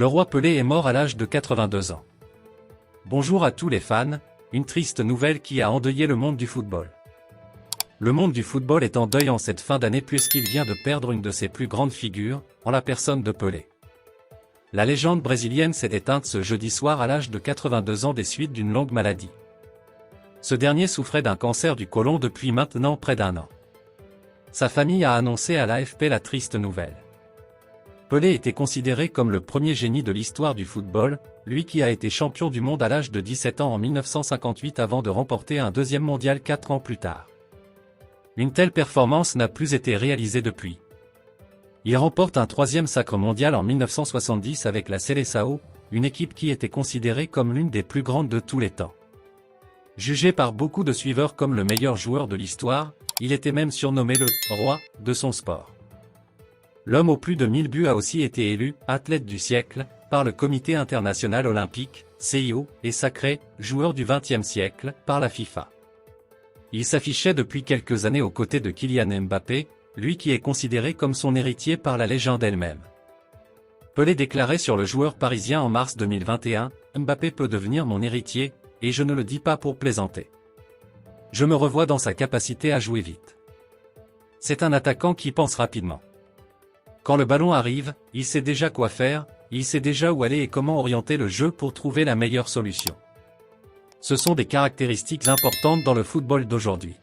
Le roi Pelé est mort à l'âge de 82 ans. Bonjour à tous les fans, une triste nouvelle qui a endeuillé le monde du football. Le monde du football est en deuil en cette fin d'année puisqu'il vient de perdre une de ses plus grandes figures, en la personne de Pelé. La légende brésilienne s'est éteinte ce jeudi soir à l'âge de 82 ans des suites d'une longue maladie. Ce dernier souffrait d'un cancer du côlon depuis maintenant près d'1 an. Sa famille a annoncé à l'AFP la triste nouvelle. Pelé était considéré comme le premier génie de l'histoire du football, lui qui a été champion du monde à l'âge de 17 ans en 1958 avant de remporter un deuxième mondial 4 ans plus tard. Une telle performance n'a plus été réalisée depuis. Il remporte un troisième sacre mondial en 1970 avec la Seleção, une équipe qui était considérée comme l'une des plus grandes de tous les temps. Jugé par beaucoup de suiveurs comme le meilleur joueur de l'histoire, il était même surnommé le « roi » de son sport. L'homme aux plus de 1000 buts a aussi été élu « athlète du siècle » par le Comité international olympique, CIO, et sacré « joueur du XXe siècle » par la FIFA. Il s'affichait depuis quelques années aux côtés de Kylian Mbappé, lui qui est considéré comme son héritier par la légende elle-même. Pelé déclarait sur le joueur parisien en mars 2021, « Mbappé peut devenir mon héritier, et je ne le dis pas pour plaisanter. Je me revois dans sa capacité à jouer vite. C'est un attaquant qui pense rapidement. Quand le ballon arrive, il sait déjà quoi faire, il sait déjà où aller et comment orienter le jeu pour trouver la meilleure solution. Ce sont des caractéristiques importantes dans le football d'aujourd'hui.